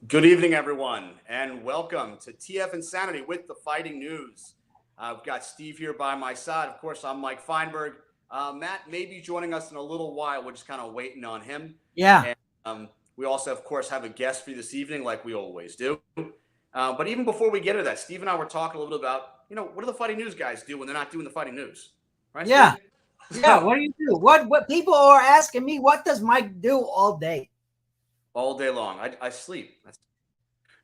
Good evening, everyone, and welcome to TFNSANITY with the Fighting News. I've got Steve here by my side. Of course, I'm Mike Feinberg. Matt may be joining us in a little while. We're just kind of waiting on him. Yeah. And we also, of course, have a guest for you this evening, like we always do. But even before we get to that, Steve and I were talking a little bit about, what do the Fighting News guys do when they're not doing the Fighting News? Right, Yeah. Steve? Yeah. So, What do you do? What people are asking me, what does Mike do all day? all day long, I sleep.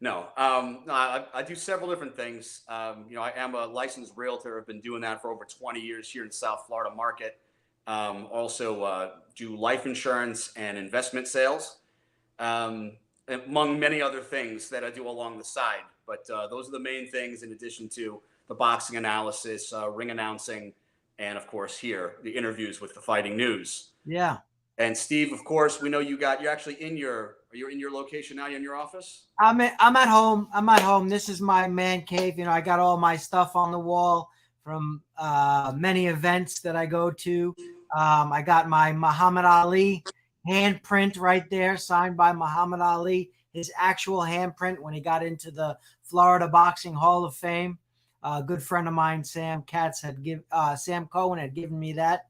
No, I do several different things. I am a licensed realtor. I've been doing that for over 20 years here in South Florida market. Also do life insurance and investment sales, among many other things that I do along the side. But those are the main things in addition to the boxing analysis, ring announcing, and of course here, the interviews with the Fighting News. Yeah. And Steve, of course, we know you're actually you're in your location now, you're in your office? I'm at home. I'm at home. This is my man cave. I got all my stuff on the wall from many events that I go to. I got my Muhammad Ali handprint right there, signed by Muhammad Ali, his actual handprint when he got into the Florida Boxing Hall of Fame. A good friend of mine, Sam Cohen had given me that.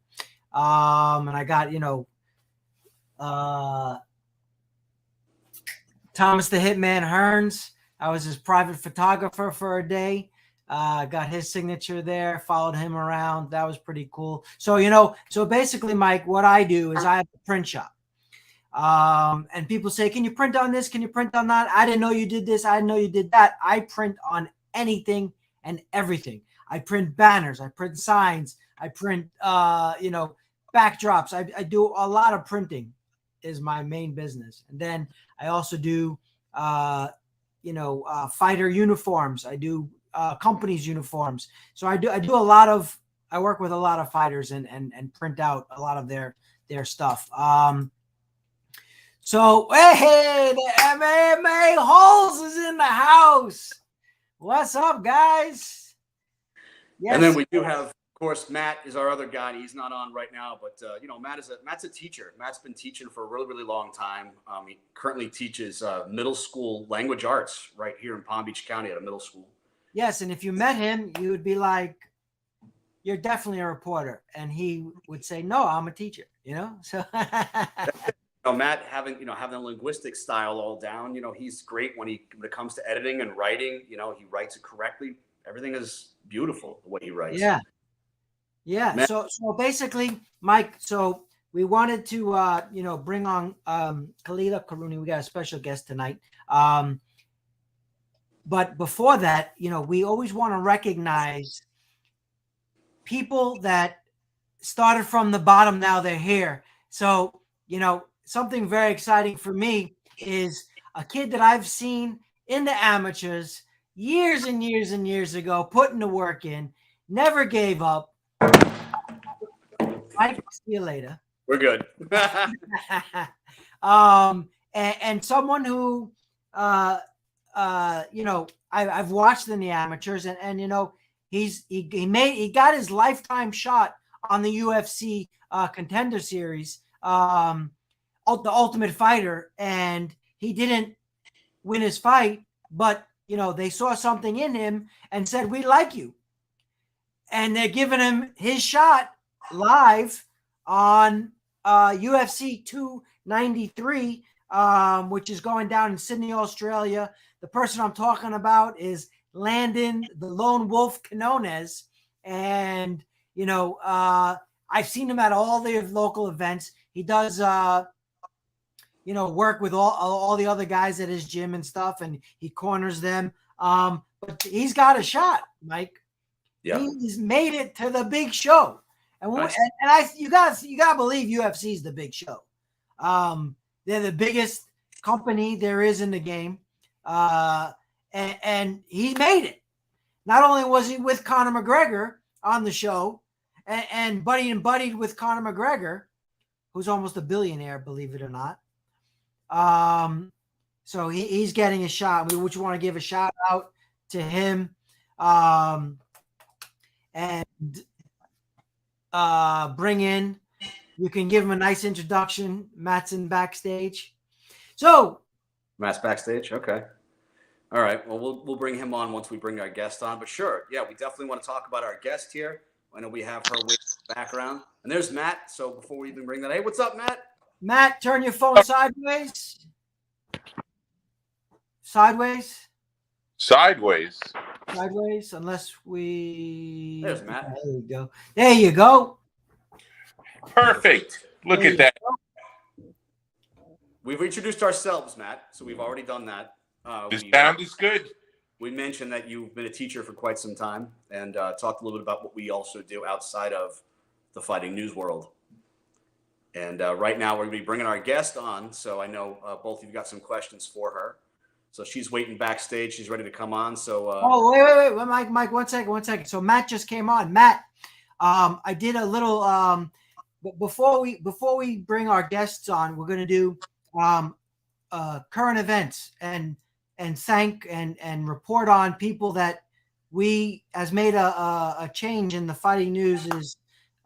And I got, uh, Thomas the Hitman Hearns. I was his private photographer for a day. Got his signature there, followed him around. That was pretty cool. So basically, Mike, what I do is I have a print shop. And people say, can you print on this? Can you print on that? I didn't know you did this. I didn't know you did that. I print on anything and everything. I print banners. I print signs. I print, backdrops. I do a lot of printing is my main business. And then I also do, fighter uniforms. I do companies uniforms. So I do a lot of, I work with a lot of fighters and print out a lot of their stuff. So, hey, the MMA Halls is in the house. What's up, guys? Yes. And then we do have, of course, Matt is our other guy. He's not on right now, but Matt's a teacher. Matt's been teaching for a really, really long time. He currently teaches middle school language arts right here in Palm Beach County at a middle school. Yes, and if you met him, you would be like, "You're definitely a reporter," and he would say, "No, I'm a teacher." So. Matt having a linguistic style all down. He's great when it comes to editing and writing. He writes it correctly. Everything is beautiful the way he writes. Yeah. Matt. So basically, Mike. So we wanted to bring on Kallia Kourouni. We got a special guest tonight. But before that, we always want to recognize people that started from the bottom. Now they're here. So something very exciting for me is a kid that I've seen in the amateurs years and years and years ago, putting the work in, never gave up. Mike, see you later. We're good. And someone who, I've watched in the amateurs, and he got his lifetime shot on the UFC Contender Series. The Ultimate Fighter, and he didn't win his fight, but they saw something in him and said, "We like you," and they're giving him his shot live on UFC 293, which is going down in Sydney, Australia. The person I'm talking about is Landon the Lone Wolf Quinones, and I've seen him at all the local events. He does work with all the other guys at his gym and stuff, and he corners them. But he's got a shot, Mike. Yeah. He's made it to the big show. And nice. You gotta believe UFC is the big show. They're the biggest company there is in the game. And he made it. Not only was he with Conor McGregor on the show and buddied with Conor McGregor, who's almost a billionaire, believe it or not. So he's getting a shot. We want to give a shout out to him. And bring in, you can give him a nice introduction. Matt's in backstage. So Matt's backstage. Okay. All right. Well, we'll bring him on once we bring our guest on. But sure, yeah, we definitely want to talk about our guest here. I know we have her with the background, and there's Matt. So before we even bring that, hey, what's up, Matt? Matt, turn your phone sideways. Sideways. Sideways. Sideways, unless we. There's Matt. There you go. There you go. Perfect. Look There at that. We've introduced ourselves, Matt. So we've already done that. The sound is good. We mentioned that you've been a teacher for quite some time, and talked a little bit about what we also do outside of the fighting news world. And right now we're going to be bringing our guest on. So I know both of you got some questions for her. So she's waiting backstage. She's ready to come on. So Oh, wait, Mike, 1 second. So Matt just came on. Matt, I did a little before we bring our guests on, we're going to do current events and thank and report on people that we has made a change in the fighting news'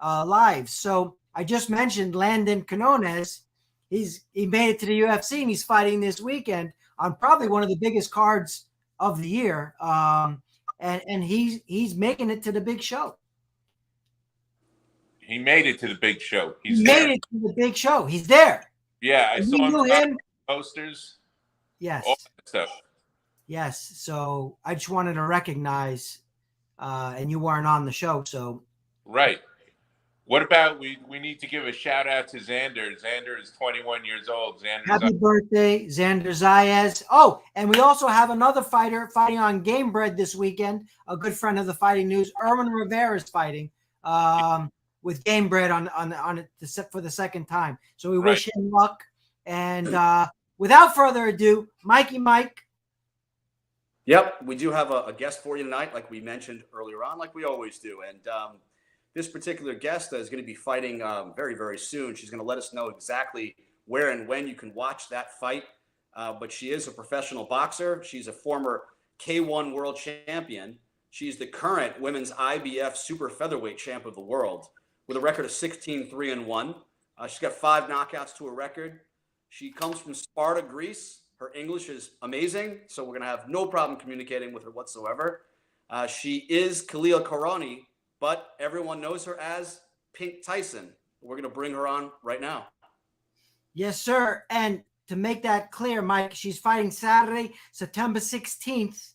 lives. So I just mentioned Landon Quinones. He made it to the UFC and he's fighting this weekend on probably one of the biggest cards of the year. And he's making it to the big show. He made it to the big show. He made it to the big show. He's there. Yeah, I saw him. Posters. Yes. All that stuff. Yes. So I just wanted to recognize, and you weren't on the show. So. Right. What about we need to give a shout out to Xander. Xander is 21 years old. Happy birthday, Xander Zayas. Oh, and we also have another fighter fighting on Game Bread this weekend, a good friend of the fighting news. Erwin Rivera is fighting with Game Bread on it for the second time. So we wish him luck. And without further ado, Mikey Mike. Yep, we do have a guest for you tonight, like we mentioned earlier on, like we always do. And this particular guest is going to be fighting very, very soon. She's going to let us know exactly where and when you can watch that fight. But she is a professional boxer. She's a former K1 world champion. She's the current women's IBF super featherweight champ of the world with a record of 16-3-1. She's got 5 knockouts to her record. She comes from Sparta, Greece. Her English is amazing, so we're going to have no problem communicating with her whatsoever. She is Kallia Kourouni, but everyone knows her as Pink Tyson. We're going to bring her on right now. Yes, sir. And to make that clear, Mike, she's fighting Saturday, September 16th,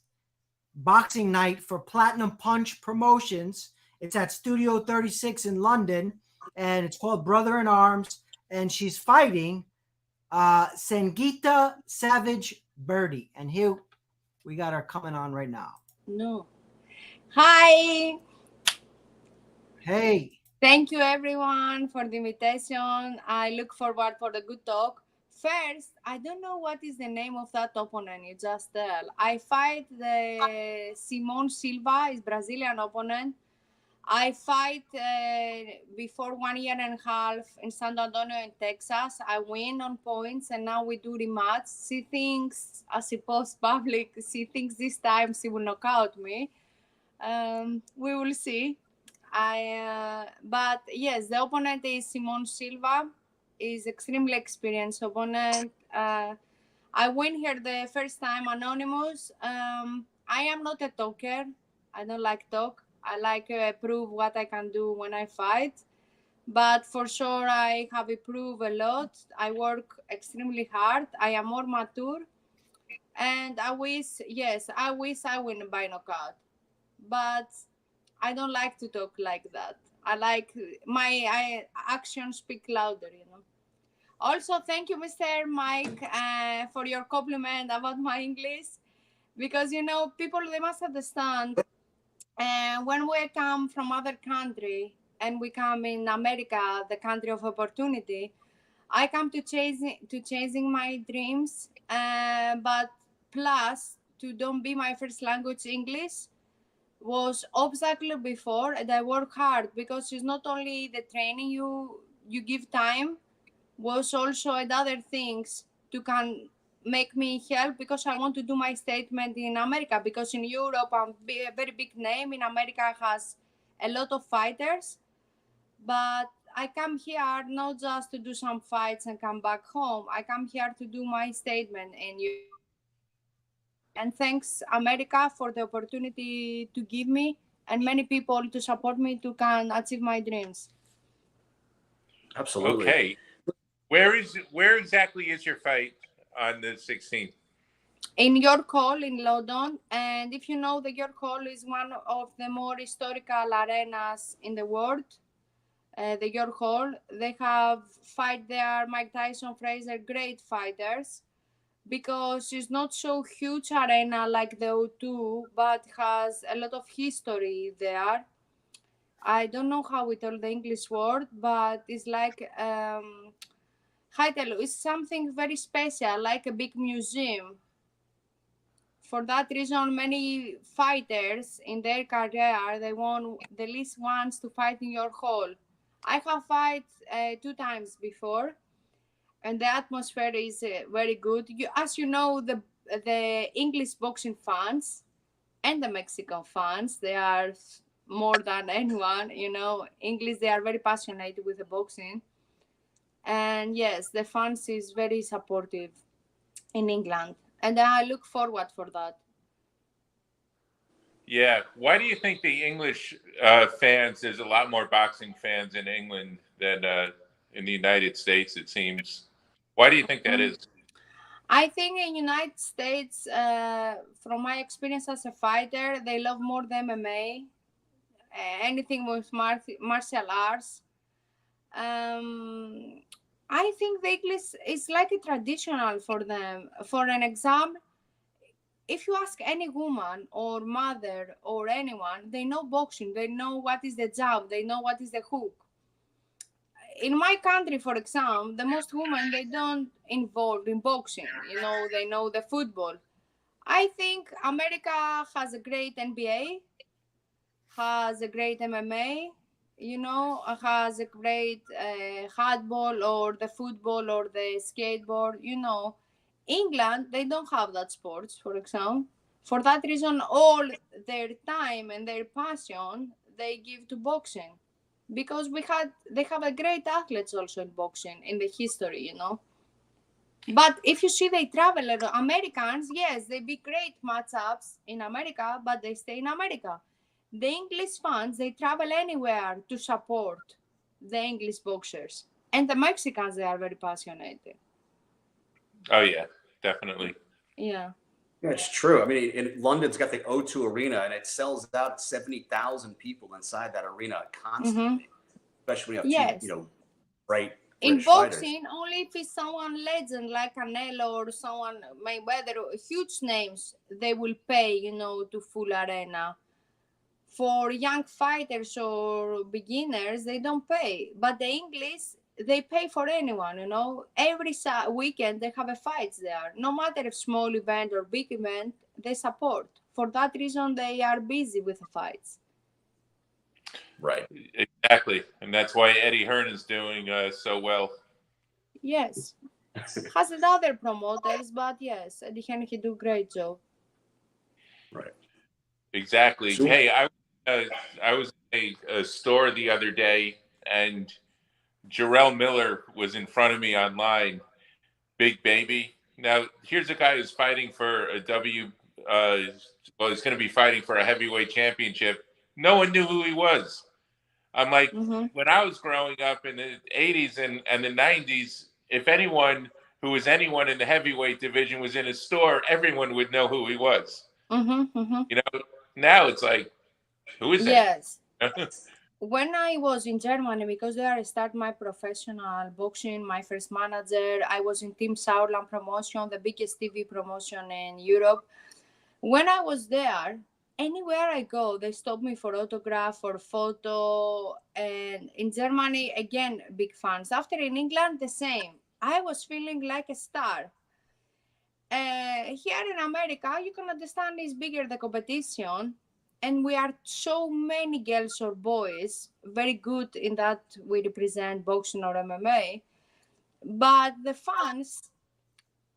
boxing night for Platinum Punch Promotions. It's at Studio 36 in London, and it's called Brother in Arms. And she's fighting Sangita Savage Birdie. And here we got her coming on right now. No. Hi. Hey. Thank you, everyone, for the invitation. I look forward for the good talk. First, I don't know what is the name of that opponent. You just tell. I fight the Simon Silva, is Brazilian opponent. I fight before 1 year and a half in San Antonio in Texas. I win on points, and now we do rematch. She thinks, as she posts public, she thinks this time she will knock out me. We will see. But yes, the opponent is Simon Silva. Is extremely experienced opponent. I win here the first time anonymous. I am not a talker. I don't like talk. I like prove what I can do when I fight. But for sure, I have improved a lot. I work extremely hard. I am more mature. And I wish I win by knockout. But I don't like to talk like that. I like my actions speak louder, you know. Also, thank you, Mr. Mike, for your compliment about my English. Because, you know, people, they must understand when we come from other country and we come in America, the country of opportunity, I come to chasing my dreams, but plus to don't be my first language English was obstacle before, and I work hard because it's not only the training you give time, was also other things to can make me help because I want to do my statement in America, because in Europe I'm a very big name. In America has a lot of fighters, but I come here not just to do some fights and come back home. I come here to do my statement, and thanks America for the opportunity to give me and many people to support me to can achieve my dreams. Absolutely. Okay. Where exactly is your fight on the 16th? In York Hall in London, and if you know, the York Hall is one of the more historical arenas in the world. The York Hall, they have fight there Mike Tyson, Fraser, great fighters, because it's not so huge arena like the O2, but has a lot of history there. I don't know how we tell the English word, but it's like how tell you, it's something very special, like a big museum. For that reason, many fighters in their career, they want the least ones to fight in your hall. I have fight 2 times before, and the atmosphere is very good. As you know, the English boxing fans and the Mexican fans, they are more than anyone. You know, English, they are very passionate with the boxing, and yes, the fans is very supportive in England, and I look forward for that. Yeah. Why do you think the English fans, there's a lot more boxing fans in England than in the United States, it seems. Why do you think that is? I think in United States, from my experience as a fighter, they love more the MMA, anything with martial arts. Um, I think the English is like a traditional for them. For an example, if you ask any woman or mother or anyone, they know boxing, they know what is the jab, they know what is the hook. In my country, for example, the most women, they don't involve in boxing. You know, they know the football. I think America has a great NBA, has a great MMA, you know, has a great handball or the football or the skateboard, you know. England, they don't have that sports, for example. For that reason, all their time and their passion they give to boxing, because they have a great athletes also in boxing in the history, you know. But if you see they travel, Americans, yes, they be great matchups in America, but they stay in America. The English fans, they travel anywhere to support the English boxers. And the Mexicans, they are very passionate. Oh, yeah, definitely. Yeah. Yeah, it's true. I mean, in London's got the O2 Arena, and it sells out 70,000 people inside that arena constantly, especially when you have two, Yes. bright In British fighters. boxing, only if it's someone legend like Canelo or someone Mayweather, huge names, they will pay, you know, to full arena. For young fighters or beginners, they don't pay. But the English, they pay for anyone, you know. Every weekend they have a fight there. No matter if small event or big event, they support. For that reason, they are busy with the fights. Right. Exactly. And that's why Eddie Hearn is doing so well. Yes. Has other promoters, but yes, Eddie Hearn, he do great job. Right. Exactly. So- Hey, I was in a store the other day, and Jarrell Miller was in front of me online. Big baby. Now, here's a guy who's fighting for a well, he's going to be fighting for a heavyweight championship. No one knew who he was. I'm like, when I was growing up in the 80s and the 90s, if anyone who was anyone in the heavyweight division was in a store, everyone would know who he was. You know, now it's like, who is that? Yes. When I was in Germany, because there I start my professional boxing, my first manager, I was in Team Sauerland promotion, the biggest TV promotion in Europe. When I was there, anywhere I go, they stop me for autograph or photo. And in Germany, again, big fans. After in England, the same. I was feeling like a star. Here in America, you can understand it's bigger the competition, and we are so many girls or boys very good in that we represent boxing or MMA. But the fans,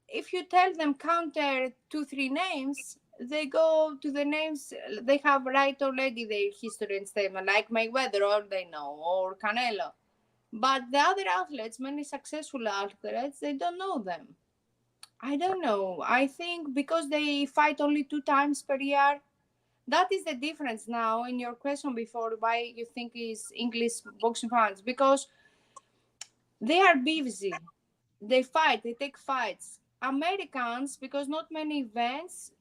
if you tell them counter 2-3 names, they go to the names they have right already their history and statement, like Mayweather, all they know, or Canelo. But the other athletes, many successful athletes, they don't know them. I don't know. I think because they fight only 2 times per year. That is the difference now in your question before why you think is English boxing fans, because they are busy. They fight, they take fights. Americans, because not many events,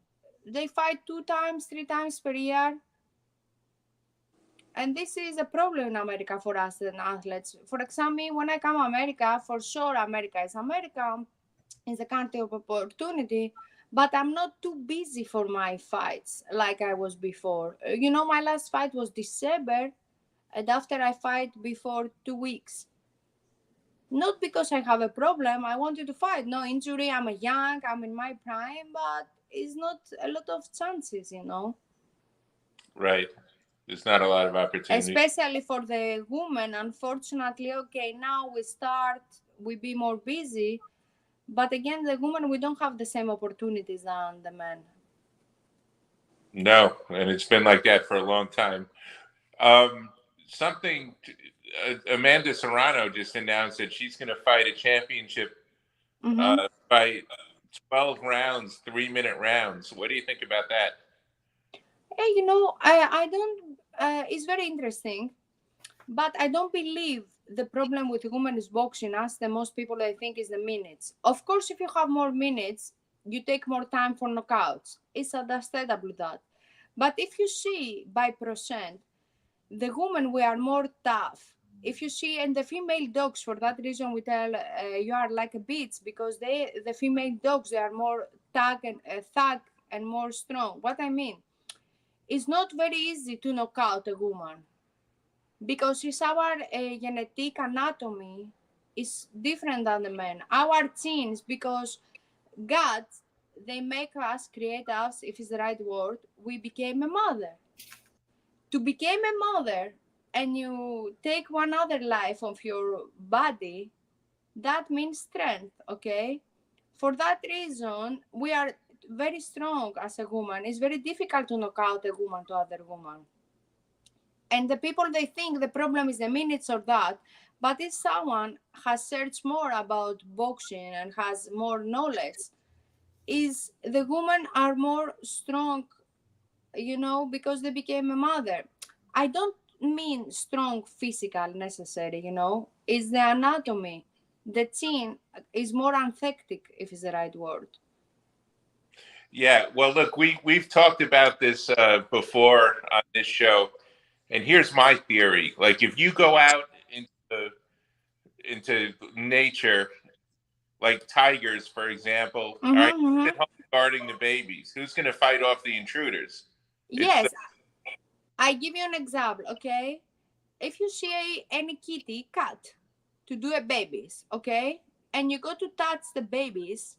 they fight 2 times, 3 times per year. And this is a problem in America for us and athletes. For example, when I come to America, for sure America is a country of opportunity, but I'm not too busy for my fights like I was before. You know, my last fight was December, and after I fight before 2 weeks. Not because I have a problem, I wanted to fight. No injury, I'm young, I'm in my prime, but it's not a lot of chances, you know. Right. There's not a lot of opportunity. Especially for the women, unfortunately. Okay, now we be more busy, but again, the women, we don't have the same opportunities than the men. No, and it's been like that for a long time. Amanda Serrano just announced that she's going to fight a championship fight, 12 rounds, 3-minute rounds. What do you think about that? Hey, you know, I don't, it's very interesting, but I don't believe the problem with women's boxing, as the most people I think, is the minutes. Of course, if you have more minutes, you take more time for knockouts. It's understandable that. But if you see by percent, the women, we are more tough. If you see, and the female dogs, for that reason we tell you are like a bitch, because the female dogs, they are more thug and more strong. What I mean, it's not very easy to knock out a woman, because it's our genetic anatomy is different than the men. Our genes, because God, they make us, create us, if it's the right word, we became a mother. To become a mother, and you take one other life of your body, that means strength, okay? For that reason, we are very strong as a woman. It's very difficult to knock out a woman to other woman. And the people, they think the problem is the minutes or that. But if someone has searched more about boxing and has more knowledge, is the women are more strong, you know, because they became a mother. I don't mean strong physical necessary, you know, it's the anatomy. The gene is more authentic, if it's the right word. Yeah, well, look, we've talked about this before on this show, and here's my theory. Like, if you go out into nature, like tigers, for example, all right, at home guarding the babies, who's going to fight off the intruders? Yes, I give you an example, okay? If you see any cat to do a babies, okay, and you go to touch the babies,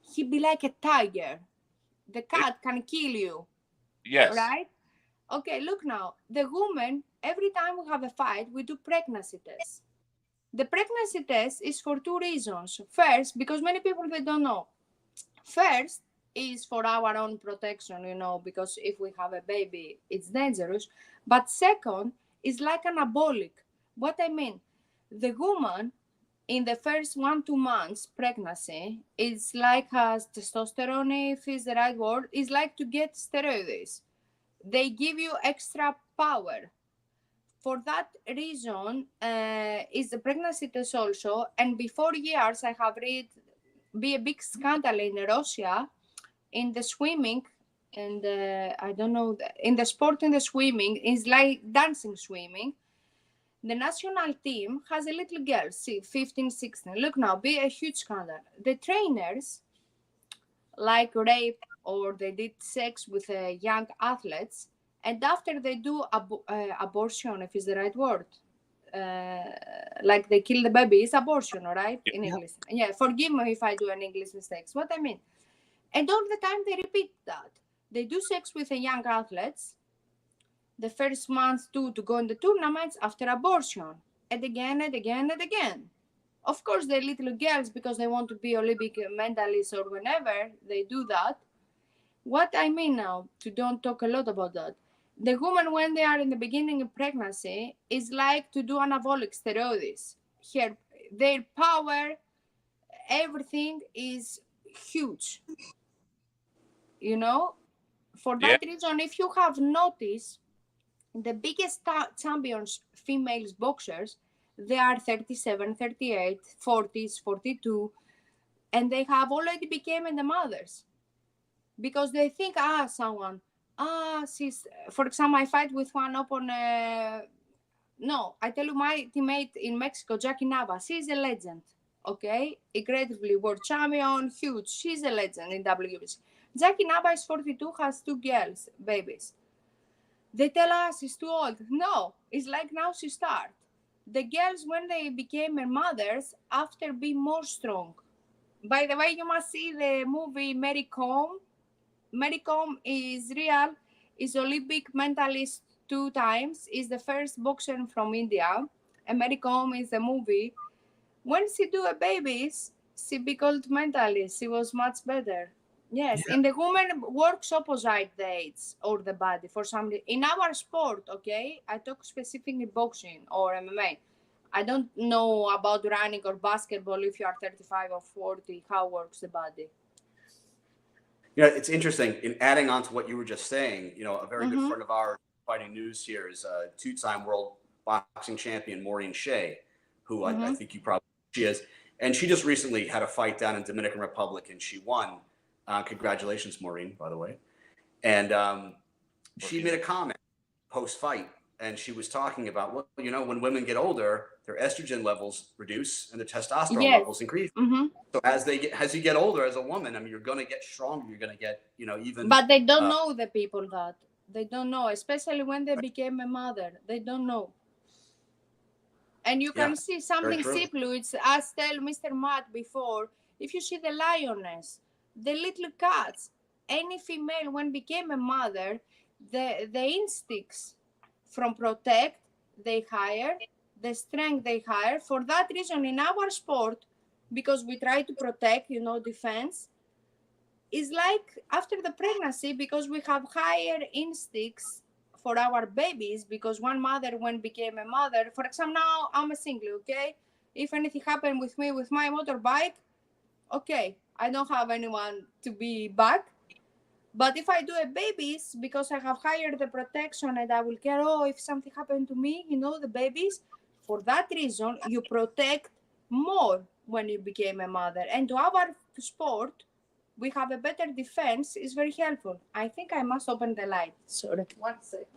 he be like a tiger. The cat can kill you. Yes. Right? Okay, look now. The woman, every time we have a fight, we do pregnancy tests. The pregnancy test is for 2 reasons. First, because many people, they don't know. First is for our own protection, you know, because if we have a baby, it's dangerous. But second is like anabolic. What I mean, the woman in the first 1-2 months pregnancy, it's like has testosterone, if it's the right word, is like to get steroids. They give you extra power. For that reason, is the pregnancy test also. And before years, I have read be a big scandal in Russia, in the swimming, and I don't know, in the sport, in the swimming, is like dancing swimming. The national team has a little girl, see, 15, 16. Look now, be a huge scandal. The trainers, like rape or they did sex with young athletes, and after they do abortion, if it's the right word, like they kill the baby, it's abortion, right? In English. Yeah, forgive me if I do an English mistakes. What I mean. And all the time they repeat that. They do sex with the young athletes, the first month to go in the tournaments, after abortion, and again and again and again. Of course, the little girls, because they want to be Olympic medalists or whenever, they do that. What I mean now, to don't talk a lot about that, The woman, when they are in the beginning of pregnancy, is like to do anabolic steroids. Their power, everything is huge. You know, for Yeah. that reason, if you have noticed, the biggest champions, females boxers, they are 37, 38, 40s, 42, and they have already become the mothers because they think, she's, for example, I fight with one opponent. No, I tell you, my teammate in Mexico, Jackie Nava, she's a legend. Okay, incredibly world champion, huge. She's a legend in WBC. Jackie Nava is 42, has 2 girls, babies. They tell us she's too old. No, it's like now she started. The girls, when they became mothers, after being more strong. By the way, you must see the movie Mary Kom. Mary Kom is real, is Olympic medalist 2 times, is the first boxer from India. And Mary Kom is a movie. When she do a babies, she became medalist. She was much better. Yes, in the woman works opposite the age or the body for some reason. In our sport, okay, I talk specifically boxing or MMA. I don't know about running or basketball if you are 35 or 40, how works the body. You know, it's interesting in adding on to what you were just saying, you know, a very good friend of ours fighting news here is a 2-time world boxing champion, Maureen Shea, who I think you probably, she is. And she just recently had a fight down in Dominican Republic and she won. Congratulations, Maureen, by the way. And she made a comment post-fight, and she was talking about, well, you know, when women get older, their estrogen levels reduce and the testosterone levels increase. So as you get older as a woman, I mean, you're going to get stronger. You're going to get, you know, even. But they don't know the people that. They don't know, especially when they became a mother. They don't know. And you can see something simple. It's as tell Mr. Matt before. If you see the lioness, the little cats, any female when became a mother, the instincts from protect they hire, the strength they hire. For that reason, in our sport, because we try to protect, you know, defense, is like after the pregnancy, because we have higher instincts for our babies, because one mother when became a mother, for example, now I'm a single, okay? If anything happened with me with my motorbike, okay, I don't have anyone to be back. But if I do a babies, because I have hired the protection and I will care, if something happened to me, you know, the babies, for that reason, you protect more when you became a mother. And to our sport, we have a better defense, is very helpful. I think I must open the light. Sorry, 1 second.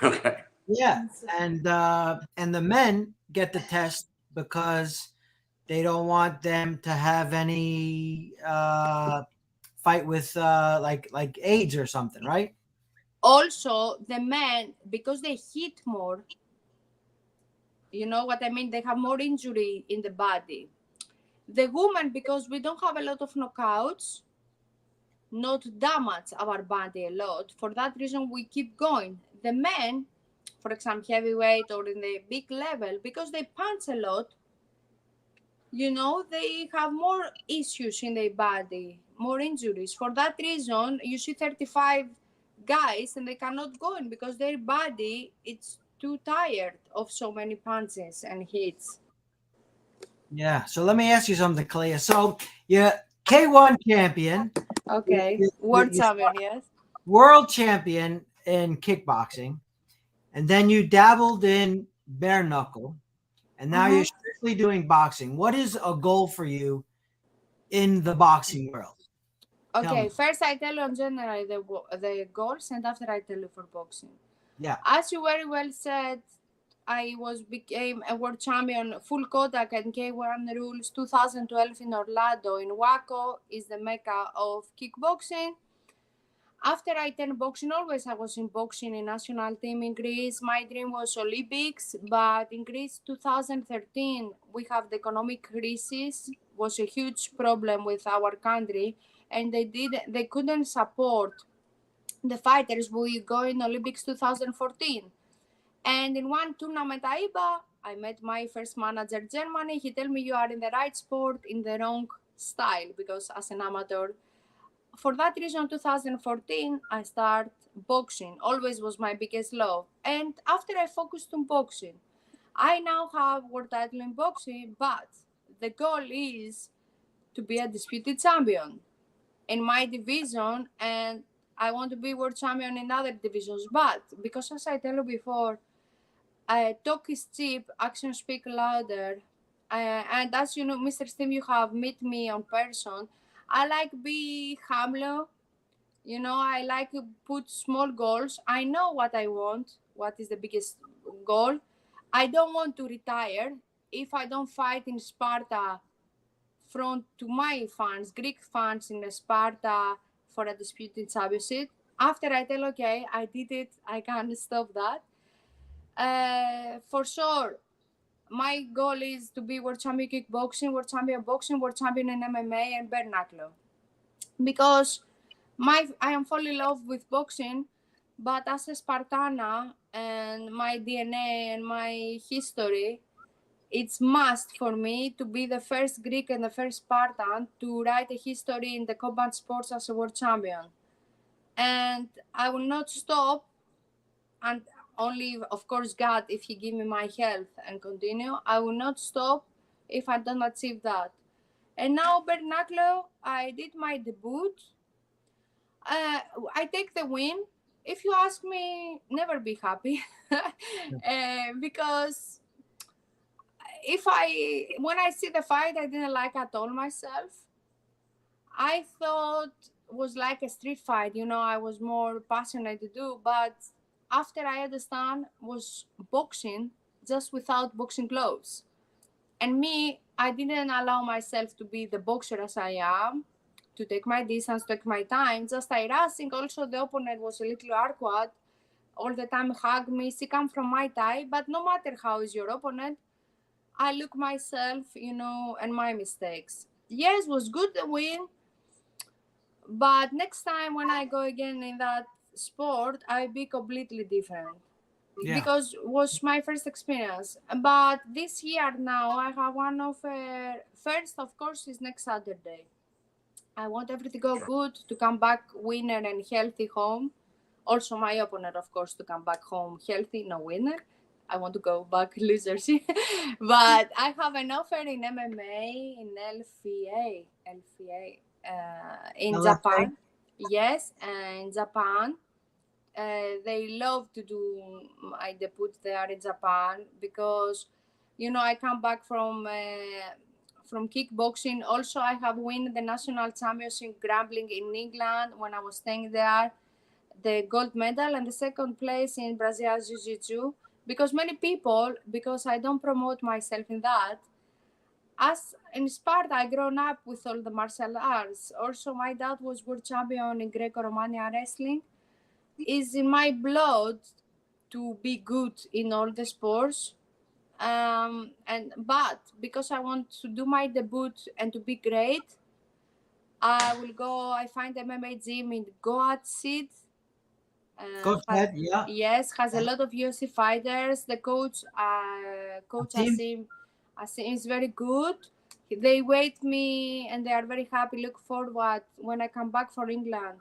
Okay. Yeah, and the men get the test because they don't want them to have any fight with like AIDS or something, right? Also, the men, because they hit more, you know what I mean? They have more injury in the body. The woman, because we don't have a lot of knockouts, not damage our body a lot. For that reason, we keep going. The men, for example, heavyweight or in the big level, because they punch a lot, you know, they have more issues in their body, more injuries. For that reason, you see 35 guys and they cannot go in because their body, it's too tired of so many punches and hits. Yeah. So let me ask you something, Kallia. So you're K1 champion. Okay. World champion, yes. World champion in kickboxing. And then you dabbled in bare knuckle. And now you're strictly doing boxing. What is a goal for you in the boxing world? Okay, first I tell you in general the goals, and after I tell you for boxing. Yeah. As you very well said, I became a world champion, full Kodak and K1 rules, 2012 in Orlando. In Waco is the mecca of kickboxing. After I turned boxing, always I was in boxing in national team in Greece. My dream was Olympics, but in Greece 2013, we have the economic crisis, was a huge problem with our country, and they couldn't support the fighters. We go in Olympics 2014. And in one tournament, AIBA, I met my first manager, Germany. He told me, you are in the right sport, in the wrong style, because as an amateur, for that reason, 2014, I started boxing. Always was my biggest love. And after I focused on boxing, I now have world title in boxing, but the goal is to be a disputed champion in my division, and I want to be world champion in other divisions. But because, as I tell you before, talk is cheap, actions speak louder. And as you know, Mr. Steve, you have met me on person. I like be humble. You know, I like to put small goals. I know what I want, what is the biggest goal. I don't want to retire if I don't fight in Sparta front to my fans, Greek fans in Sparta for a disputed championship. After I tell, okay, I did it, I can't stop that. For sure, my goal is to be world champion kickboxing, world champion boxing, world champion in MMA and bare knuckle. Because I am fall in love with boxing, but as a Spartana and my DNA and my history, it's must for me to be the first Greek and the first Spartan to write a history in the combat sports as a world champion. And I will not stop, and only, of course, God, if He give me my health and continue, I will not stop if I don't achieve that. And now, bare knuckle, I did my debut. I take the win. If you ask me, never be happy, because when I see the fight, I didn't like at all myself. I thought it was like a street fight, you know, I was more passionate to do, but after I understand was boxing just without boxing gloves. And me, I didn't allow myself to be the boxer as I am, to take my distance, take my time. Just I think also the opponent was a little awkward, all the time hug me, she come from my type, but no matter how is your opponent, I look myself, you know, and my mistakes. Yes, was good the win, but next time when I go again in that sport, I be completely different. Yeah. Because it was my first experience. But this year now, I have one of first, of course, is next Saturday. I want everything to go good, to come back winner and healthy home. Also, my opponent, of course, to come back home healthy, no winner. I want to go back losers. But I have an offer in MMA, in LFA, in LFA? Japan. Yes, in Japan. They love to do my debut there in Japan because, you know, I come back from kickboxing. Also, I have won the national championship grappling in England when I was staying there, the gold medal and the second place in Brazil Jiu-Jitsu. Because many people, because I don't promote myself in that, as in Sparta, I grown up with all the martial arts. Also, my dad was world champion in Greco-Romanian wrestling. Is in my blood to be good in all the sports, but because I want to do my debut and to be great, I will go. I find MMA gym in Goat Seed. Go ahead. Yeah. Yes, has a lot of UFC fighters. The coach, Asim Asim is very good. They wait me and they are very happy. Look forward when I come back for England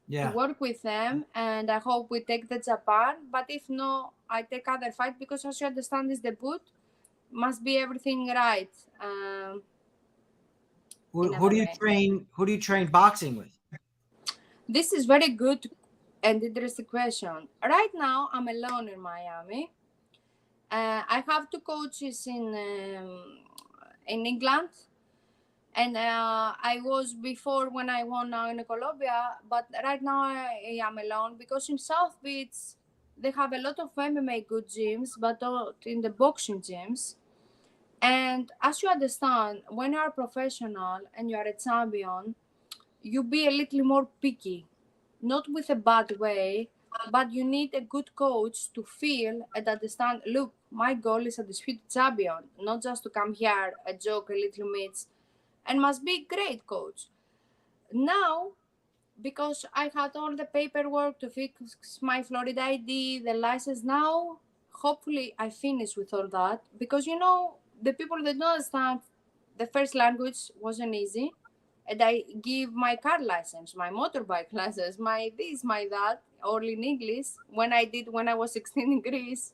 to work with them, and I hope we take the Japan. But if no, I take other fight because as you understand, this debut must be everything right. Who do you train? Who do you train boxing with? This is very good and interesting question. Right now, I'm alone in Miami. I have two coaches in England. And I was before when I won now in Colombia, but right now I am alone because in South Beach, they have a lot of MMA good gyms, but not in the boxing gyms. And as you understand, when you are a professional and you are a champion, you be a little more picky, not with a bad way, but you need a good coach to feel and understand, look, my goal is a disputed champion, not just to come here, a joke, a little meets, and must be great coach. Now, because I had all the paperwork to fix my Florida ID, the license now, hopefully I finish with all that. Because, you know, the people that don't understand, the first language wasn't easy. and I give my car license, my motorbike license, my this, my that, all in English, when I was 16 in Greece.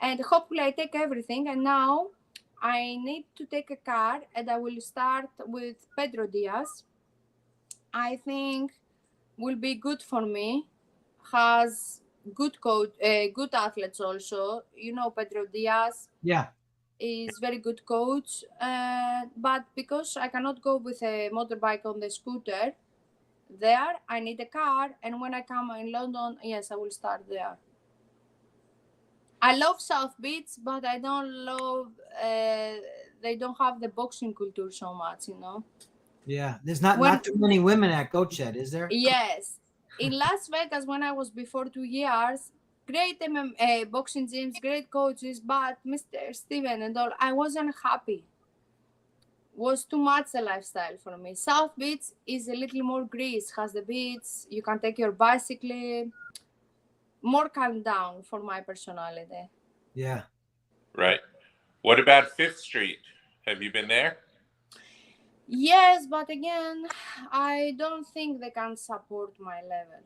And hopefully I take everything. And now I need to take a car, and I will start with Pedro Diaz. I think will be good for me. Has good coach, good athletes also. You know, Pedro Diaz Yeah. is very good coach. But because I cannot go with a motorbike on the scooter, there I need a car. And when I come in London, yes, I will start there. I love South Beach, but I don't love. They don't have the boxing culture so much, you know. Yeah. There's not When too many women at Coach Shed, is there? yes, in Las Vegas when I was before 2 years, great boxing gyms, great coaches, but Mr. Steven and all, I wasn't happy. Was too much a lifestyle for me. South Beach is a little more Greece, has the beach, you can take your bicycle, more calm down for my personality. Yeah. Right. What about Fifth Street? Have you been there? Yes, but again, I don't think they can support my level.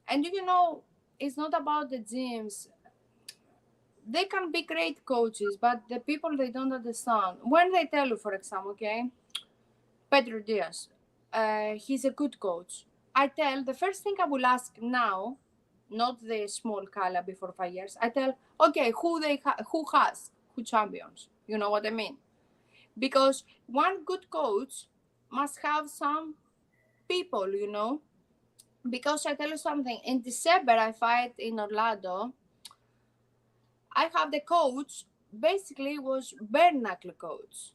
And you know, it's not about the gyms. They can be great coaches, but the people they don't understand. When they tell you, for example, okay, Pedro Diaz, he's a good coach. I tell the first thing I will ask now, not the small Kallia before 5 years. I tell, okay, who champions? You know what I mean? Because one good coach must have some people, you know. Because I tell you something, in December I fight in Orlando. I have the coach, basically was bare knuckle coach.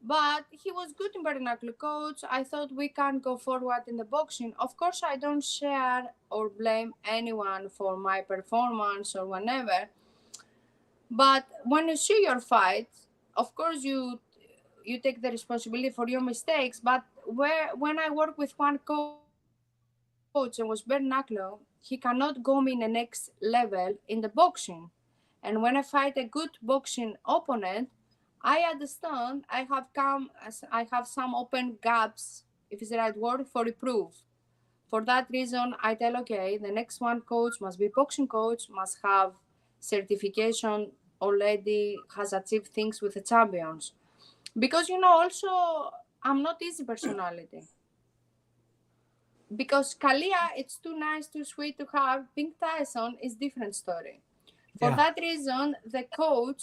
But he was good in bare knuckle coach. I thought we can go forward in the boxing. Of course, I don't share or blame anyone for my performance or whatever. But when you see your fight, of course you take the responsibility for your mistakes. But when I work with one coach and was bare knuckle, he cannot go me in the next level in the boxing. And when I fight a good boxing opponent, I understand I have some open gaps, if it's the right word, for improve. For that reason, I tell okay, the next one coach must be boxing coach, must have certification already, has achieved things with the champions. Because you know, also I'm not easy personality. Because Kallia, it's too nice, too sweet to have. Pink Tyson is different story. For Yeah. that reason, the coach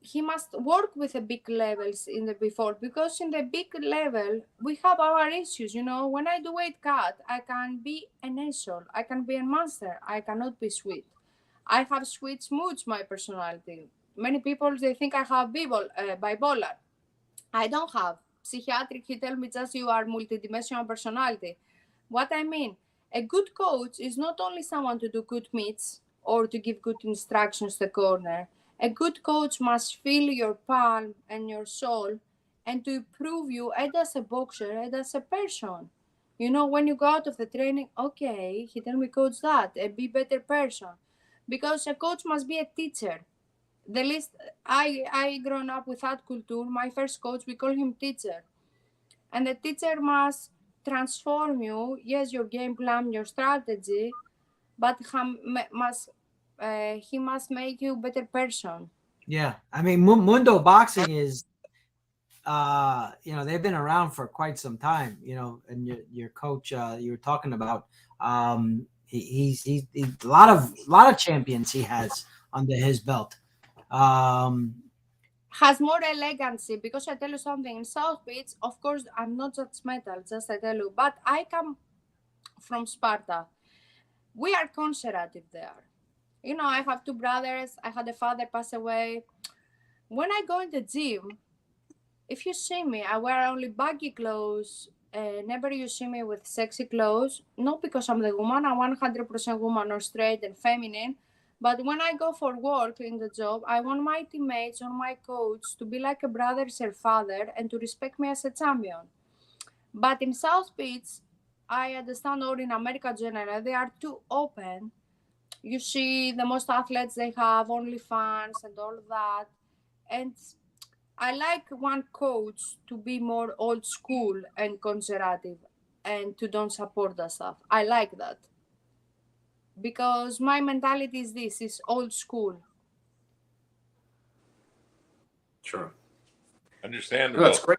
he must work with the big levels in the before, because in the big level we have our issues. You know, when I do weight cut, I can be an asshole, I can be a monster, I cannot be sweet. I have sweet moods, my personality. Many people they think I have bipolar. I don't have. Psychiatric, he tell me just you are multidimensional personality. What I mean, a good coach is not only someone to do good meets or to give good instructions to the corner. A good coach must feel your palm and your soul and to improve you and as a boxer and as a person. You know, when you go out of the training, okay, he tell me coach that, and be better person. Because a coach must be a teacher. The least I grown up with that culture. My first coach, we call him teacher, and the teacher must transform you. Yes, your game plan, your strategy, but he must make you a better person. Yeah. I mean, Mundo Boxing is, they've been around for quite some time, and your coach, you were talking about, he's a lot of champions he has under his belt. Has more elegancy, because I tell you something, in South Beach, of course, I'm not judgmental, just I tell you, but I come from Sparta. We are conservative there. You know, I have two brothers. I had a father pass away. When I go in the gym, if you see me, I wear only baggy clothes. Never you see me with sexy clothes. Not because I'm the woman. I'm 100% woman or straight and feminine. But when I go for work in the job, I want my teammates or my coach to be like a brother or father and to respect me as a champion. But in South Beach, I understand, or in America generally, they are too open. You see the most athletes, they have only fans and all that. And I like one coach to be more old school and conservative and to don't support the stuff. I like that because my mentality is this is old school. Sure. No, Understandable. that's great.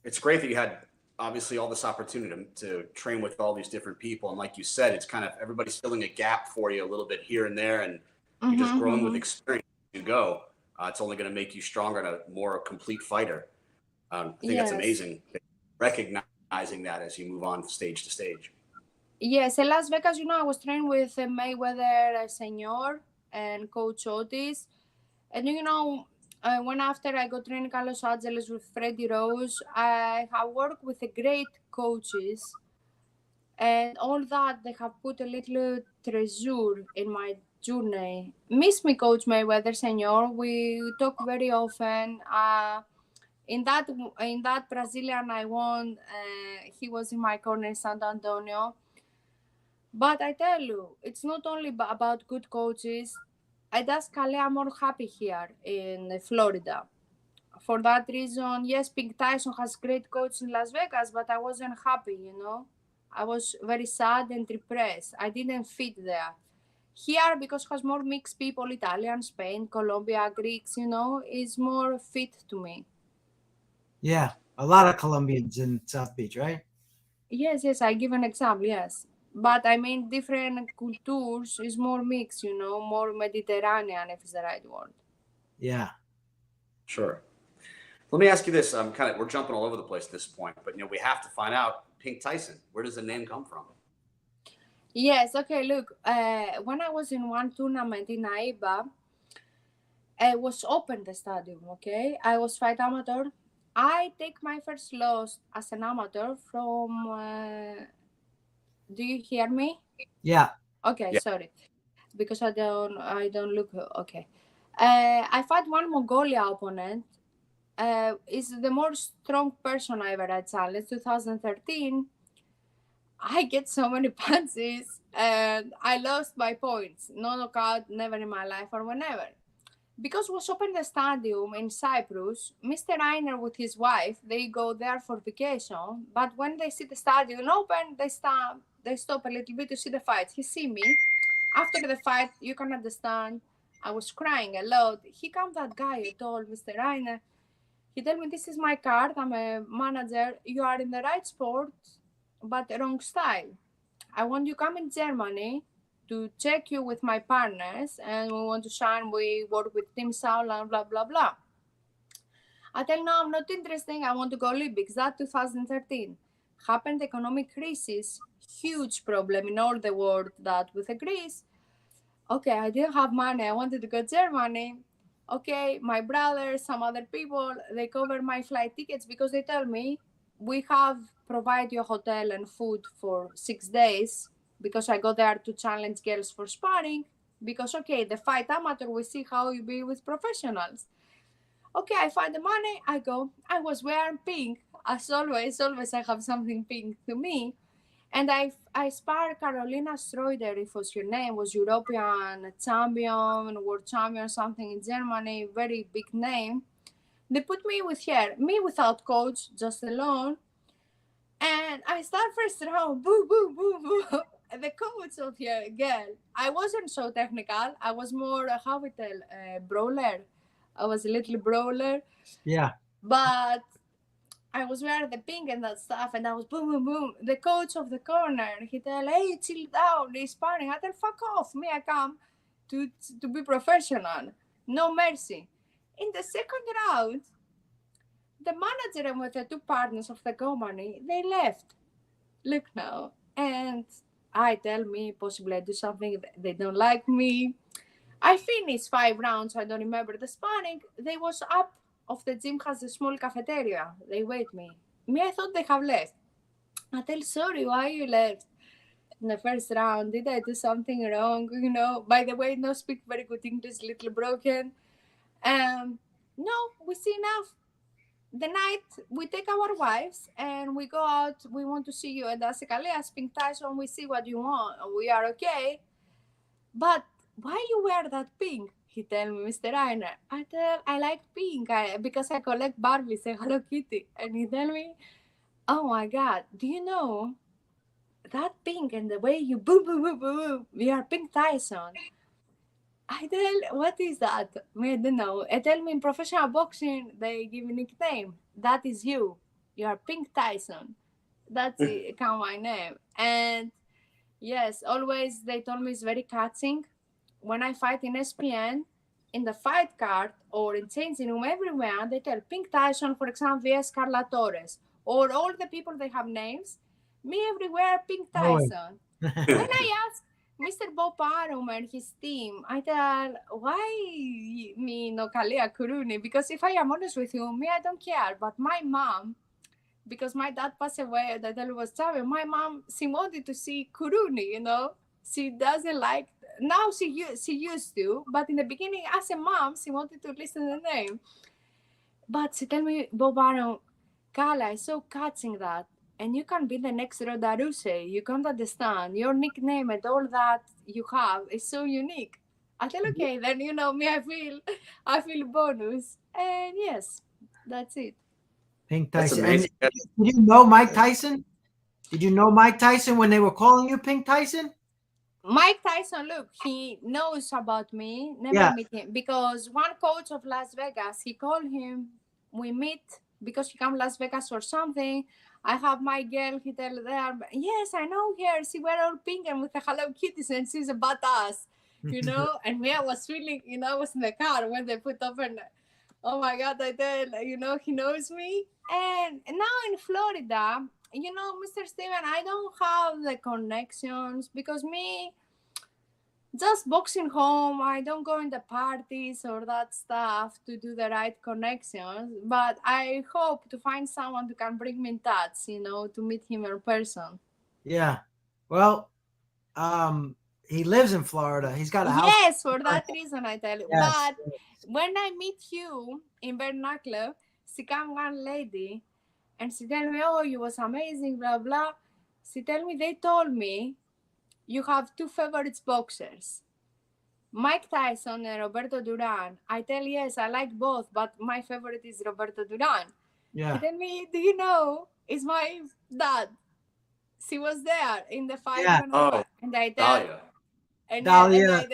It's great that you had obviously all this opportunity to train with all these different people. And like you said, it's kind of everybody's filling a gap for you a little bit here and there. And you're just growing with experience as you go. It's only going to make you stronger and a more complete fighter. I think that's Yes. amazing. Recognizing that as you move on stage to stage. Yes, in Las Vegas, I was trained with Mayweather Senior and Coach Otis. And when after I got trained in Los Angeles with Freddie Rose, I have worked with the great coaches, and all that they have put a little treasure in my journey. Miss me, Coach Mayweather Senior. We talk very often. In that Brazilian I won, he was in my corner in San Antonio. But I tell you, it's not only about good coaches. I just Kallia more happy here in Florida. For that reason, yes, Pink Tyson has great coach in Las Vegas, but I wasn't happy. I was very sad and depressed. I didn't fit there. Here, because it has more mixed people, Italian, Spain, Colombia, Greeks, is more fit to me. Yeah, a lot of Colombians in South Beach, right? Yes, I give an example, yes. But I mean, different cultures is more mixed, more Mediterranean, if it's the right word. Yeah. Sure. Let me ask you this. We're jumping all over the place at this point, but we have to find out Pink Tyson. Where does the name come from? Yes, okay, look, when I was in one tournament in AIBA, it was open the stadium, okay? I was fight amateur. I take my first loss as an amateur from, do you hear me? Yeah. Okay, Yeah. sorry, because I don't look, okay. I fought one Mongolia opponent. Is the more strong person I ever had challenged, 2013. I get so many punches and I lost by points. No knockout, never in my life or whenever. Because was open the stadium in Cyprus, Mr. Reiner with his wife, they go there for vacation. But when they see the stadium open, they stop a little bit to see the fight. He see me. After the fight, you can understand, I was crying a lot. He come that guy, I told Mr. Reiner. He told me, this is my card, I'm a manager. You are in the right sport, but the wrong style. I want you come in Germany to check you with my partners, and we want to shine. We work with Team Saul and blah, blah, blah. I tell no, I'm not interested. I want to go Olympics. That 2013 happened economic crisis, huge problem in all the world that with the Greece. Okay, I didn't have money. I wanted to go to Germany. Okay, my brother, some other people, they cover my flight tickets because they tell me we have provide you hotel and food for 6 days because I go there to challenge girls for sparring. Because okay, the fight amateur, we see how you be with professionals. Okay, I find the money, I go. I was wearing pink. As always I have something pink to me. And I sparred Carolina Stroider, if was her name, was European champion, world champion, something in Germany, very big name. They put me with her, me without coach, just alone. And I start first round, boo, boo, boo, boo. The coach of her girl, I wasn't so technical. I was more, how we tell, brawler. I was a little brawler. Yeah. But I was wearing the pink and that stuff, and I was boom, boom, boom. The coach of the corner, he tell, hey, chill down, he's sparring. I tell, fuck off. Me, I come to be professional. No mercy. In the second round, the manager and with the two partners of the company, they left. Look now. And I tell me, possibly I do something, they don't like me. I finished 5 rounds, I don't remember the sparring. They was up of the gym has a small cafeteria. They wait me. Me, I thought they have left. I tell, sorry, why you left? In the first round, did I do something wrong? By the way, no speak very good English, little broken. No, we see enough. The night we take our wives and we go out, we want to see you. And as a Kallia, Pink Tyson, we see what you want. We are okay. But why you wear that pink? He tell me, Mr. Reiner, I like pink because I collect Barbies and Hello Kitty. And he tell me, oh my God, do you know that pink and the way you boom, boom, boom, boom, boom, we are Pink Tyson. I tell, what is that? I don't know. I tell me in professional boxing, they give me nickname. That is you. You are Pink Tyson. That's it, kind of my name. And yes, always they told me it's very catching. When I fight in SPN, in the fight card or in changing room, everywhere, they tell Pink Tyson, for example, vs. Carla Torres. Or all the people, they have names. Me everywhere, Pink Tyson. When I ask Mr. Bob Arum and his team, I tell, why me no Kallia Kourouni? Because if I am honest with you, me, I don't care. But my mom, because my dad passed away, the dad was traveling, my mom, she wanted to see Kourouni, you know. She doesn't like, now she used to, but in the beginning, as a mom, she wanted to listen to the name. But she tell me, Bob Arum, Kala, it's so catching that. And you can be the next Rodaruse. You can't understand. Your nickname and all that you have is so unique. I tell, okay, then you know me, I feel bonus. And yes, that's it. Pink That's Tyson. amazing. And did you know Mike Tyson? Did you know Mike Tyson when they were calling you Pink Tyson? Mike Tyson, look, he knows about me. Never meet him because one coach of Las Vegas, he called him. We meet because he come Las Vegas or something. I have my girl. He tell there, yes, I know her. She wear all pink and with the Hello Kitties, and she's a badass, you know. And me, I was feeling, you know, I was in the car when they put up and, oh my God, I tell, you know, he knows me. And now in Florida, you know, Mr. Steven, I don't have the connections because me, just boxing home, I don't go in the parties or that stuff to do the right connections. But I hope to find someone who can bring me in touch, you know, to meet him in person. Yeah. Well, he lives in Florida. He's got a house. Yes, for that reason, I tell you. Yes. But when I meet you in Vernacular, she come one lady and she tell me, oh, you was amazing, blah, blah. She tell me, they told me you have two favorite boxers, Mike Tyson and Roberto Duran. I tell, yes, I like both, but my favorite is Roberto Duran. Yeah. He tell me, do you know, it's my dad. She was there in the fight. Yeah. And I tell, Dahlia.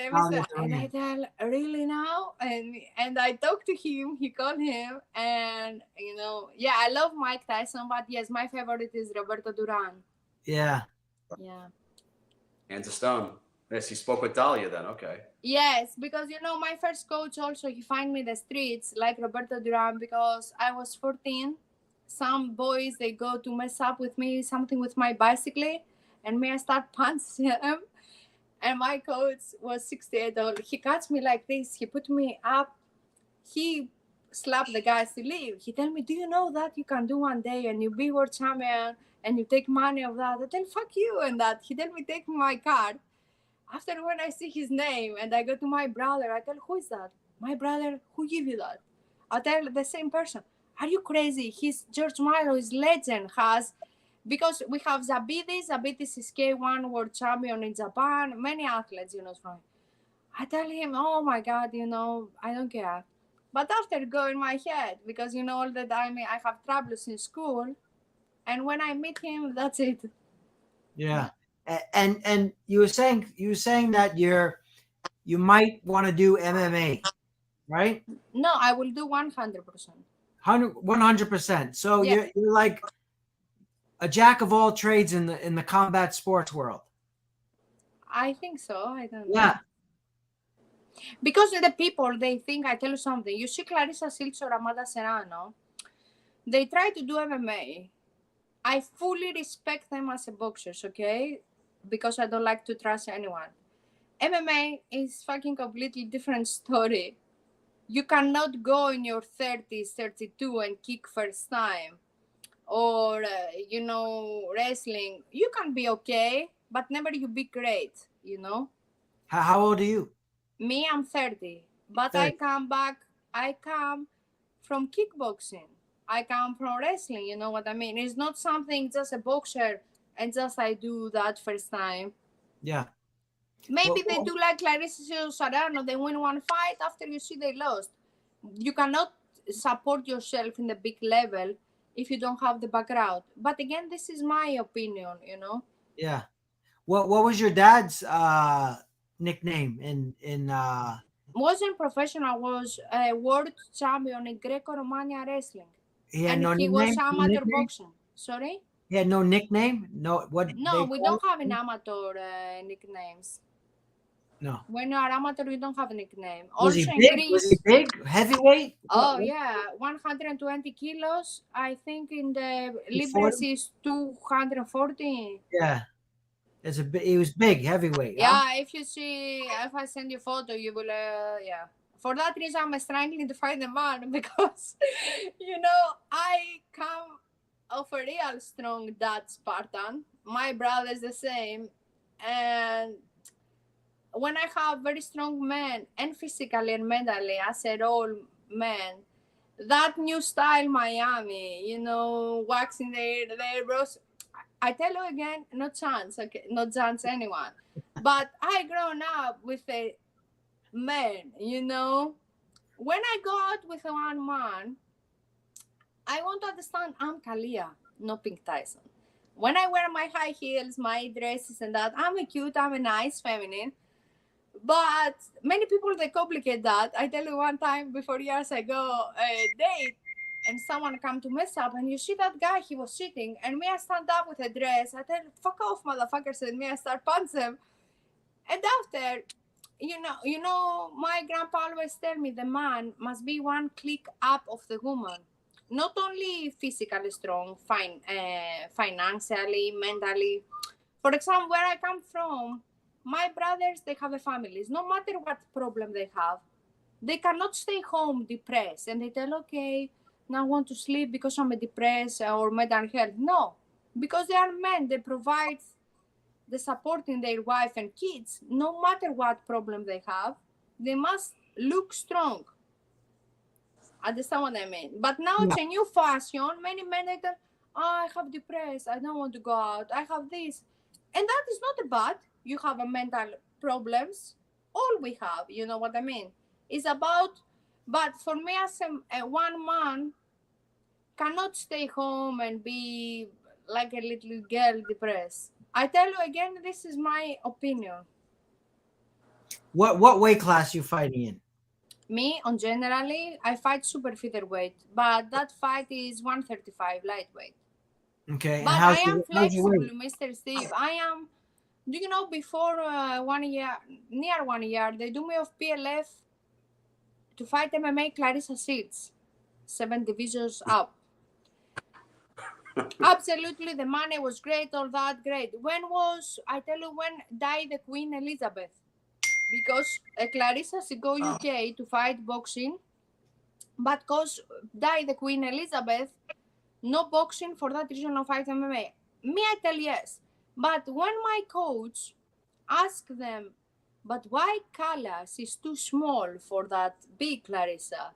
and I tell, really now? And I talked to him, he called him, and, you know, yeah, I love Mike Tyson, but yes, my favorite is Roberto Duran. Yeah. Yeah. Hands of stone. Yes, he spoke with Dahlia then. Okay. Yes, because, you know, my first coach also, he find me the streets like Roberto Duran because I was 14. Some boys, they go to mess up with me, something with my bicycle, and me, I start punching them. And my coach was 68 old. He catch me like this. He put me up. He slapped the guys to leave. He tell me, do you know that you can do one day and you be world champion and you take money of that? I tell, fuck you and that. He tell me, take my card. After when I see his name and I go to my brother, I tell, who is that? My brother, who give you that? I tell the same person. Are you crazy? He's George Milo, his legend has, because we have Zabitis is K1 world champion in Japan, many athletes, you know, from. I tell him, oh my God, you know, I don't care. But after go in my head, because, you know, all the time I have troubles in school. And when I meet him, that's it. Yeah. And you were saying that you might want to do MMA, right? No, I will do 100%. 100%. So Yeah. you're like a jack of all trades in the combat sports world. I think so. I don't know. Yeah. Because the people, they think, I tell you something. You see Clarissa Silks or Amanda Serrano, they try to do MMA. I fully respect them as a boxers, okay? Because I don't like to trust anyone. MMA is fucking completely different story. You cannot go in your 30s, 32 and kick first time. Or, you know, wrestling. You can be okay, but never you be great, you know? How old are you? Me, I'm 30. But 30. I come from kickboxing. I come from wrestling, you know what I mean? It's not something just a boxer and just I do that first time. Yeah. Maybe they Well, do like Clarissa Sarano. They win one fight, after you see they lost. You cannot support yourself in the big level if you don't have the background. But again, this is my opinion, you know. yeah. What was your dad's nickname in Wasn't professional, was a world champion in Greco-Romania wrestling. he had And no he was nickname? No amateur nickname? boxing. Sorry? He had no nickname? No, what No, they we call don't have an him? amateur nicknames. No. When you are amateur, you don't have a nickname. Was he Also in big? Greece. Was he big? Heavyweight? Oh yeah, 120 kilos. I think in the Libres 40? is 240. Yeah. He was big, heavyweight. Huh? Yeah, if you see, if I send you a photo, you will. Yeah. For that reason, I'm struggling to find a man because, you know, I come of a real strong dad Spartan. My brother's the same, and when I have very strong men and physically and mentally, as a role man, that new style Miami, you know, waxing their bros. I tell you again, no chance, okay, no chance anyone. But I grown up with a man, you know. When I go out with one man, I want to understand I'm Kallia, not Pink Tyson. When I wear my high heels, my dresses and that, I'm a cute, I'm a nice feminine. But many people, they complicate that. I tell you one time before years ago, a date, and someone come to mess up, and you see that guy, he was sitting, and me, I stand up with a dress. I tell, fuck off, motherfuckers, and me, I start punch them. And after, you know, my grandpa always tell me the man must be one click up of the woman. Not only physically strong, financially, mentally. For example, where I come from, my brothers, they have a families. No matter what problem they have, they cannot stay home depressed. And they tell, okay, now I want to sleep because I'm depressed or mental health. No, because they are men. They provide the support in their wife and kids. No matter what problem they have, they must look strong. Understand what I mean? But now it's a new fashion. Many men, they tell, oh, I have depressed. I don't want to go out. I have this. And that is not bad. You have a mental problems. All we have, you know what I mean? It's about, but for me as a one man cannot stay home and be like a little girl depressed. I tell you again, this is my opinion. What weight class you fighting in? Me, on generally, I fight super featherweight, but that fight is 135 lightweight. Okay. But I am flexible, weight? Mr. Steve. I am. Do you know, before 1 year, near 1 year, they do me of PLF to fight MMA Clarissa Shields, 7 divisions up. Absolutely, the money was great, all that great. When died the Queen Elizabeth? Because Clarissa she go UK to fight boxing, but cause died the Queen Elizabeth, no boxing, for that reason no fight MMA. Me, I tell yes. But when my coach asked them, but why Kallia is too small for that big Clarissa?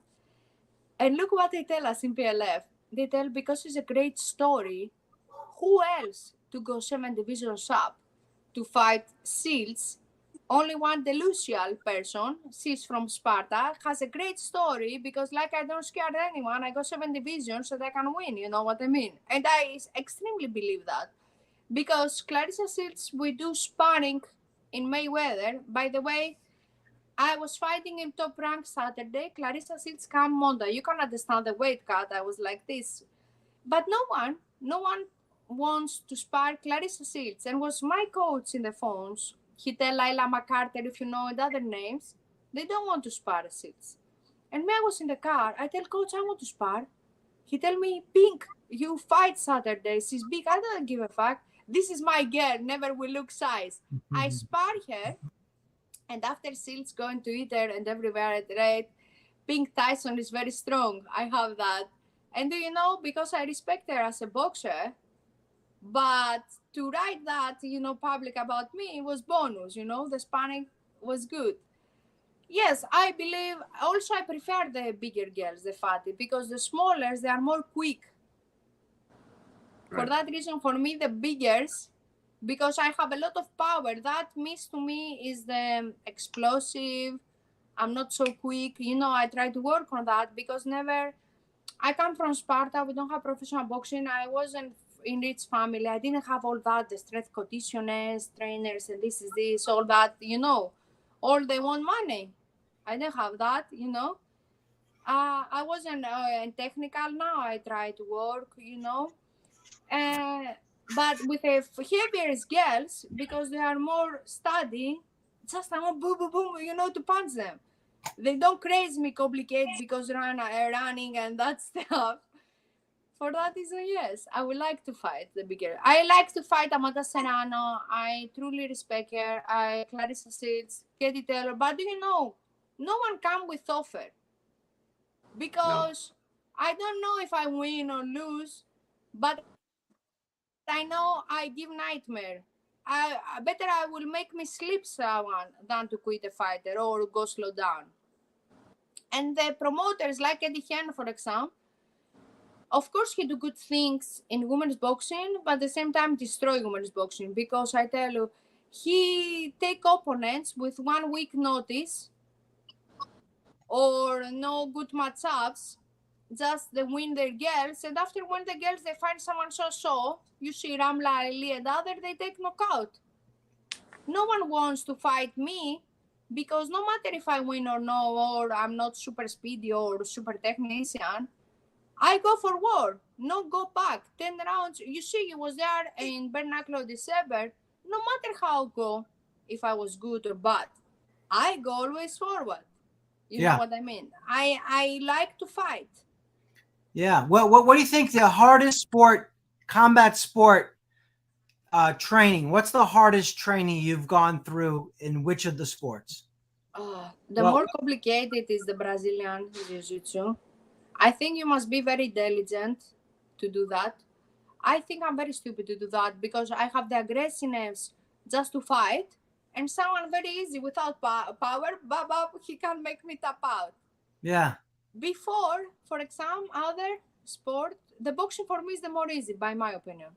And look what they tell us in PLF. They tell, because it's a great story, who else to go 7 divisions up to fight Shields? Only one delusional person, she's from Sparta, has a great story because, like, I don't scare anyone. I go 7 divisions so they can win, you know what I mean? And I extremely believe that. Because Clarissa Shields, we do sparring in Mayweather. By the way, I was fighting in top rank Saturday. Clarissa Shields come Monday. You can understand the weight cut. I was like this. But no one wants to spar Clarissa Shields. And was my coach in the phones. He tell Laila McCarter, if you know the other names, they don't want to spar Shields. And me, I was in the car. I tell coach, I want to spar. He tell me, Pink, you fight Saturday. She's big. I don't give a fuck. This is my girl. Never will look size. I spar her. And after Shields going to eat her and everywhere at rate, Pink Tyson is very strong. I have that. And do you know, because I respect her as a boxer, but to write that, you know, public about me was bonus, you know, the sparring was good. Yes, I believe, also I prefer the bigger girls, the fatty, because the smallers, they are more quick. Right. For that reason, for me, the biggers, because I have a lot of power. That miss to me is the explosive. I'm not so quick. I try to work on that because never. I come from Sparta. We don't have professional boxing. I wasn't in rich family. I didn't have all that, the strength conditioners, trainers, and this is this, all that, all they want money. I didn't have that. I wasn't technical. Now I try to work, but with a heavier girls, because they are more study, just I want boom, boom, boom, to punch them. They don't craze me complicate because running and that stuff. For that reason, yes, I would like to fight the bigger. I like to fight Amanda Serrano. I truly respect her. Clarissa Shields, Katie Taylor. But no one come with offer. Because I don't know if I win or lose, but I know I give nightmare. I will make me sleep someone than to quit a fighter or go slow down. And the promoters like Eddie Hearn, for example, of course he do good things in women's boxing, but at the same time destroy women's boxing, because I tell you, he take opponents with 1 week notice or no good matchups, just they win their girls, and after win the girls they find someone so. You see Ramla, Ali and other, they take knockout. No one wants to fight me, because no matter if I win or no, or I'm not super speedy or super technician, I go for war, no go back. 10 rounds. You see, you was there in Bernaclo December. No matter how I go, if I was good or bad, I go always forward. You know what I mean? I like to fight. Yeah. Well, what do you think the hardest combat sport training? What's the hardest training you've gone through in which of the sports? The more complicated is the Brazilian Jiu-Jitsu. I think you must be very diligent to do that. I think I'm very stupid to do that, because I have the aggressiveness just to fight, and someone very easy without power, he can make me tap out. Yeah. Before, for example, other sport, the boxing for me is the more easy, by my opinion.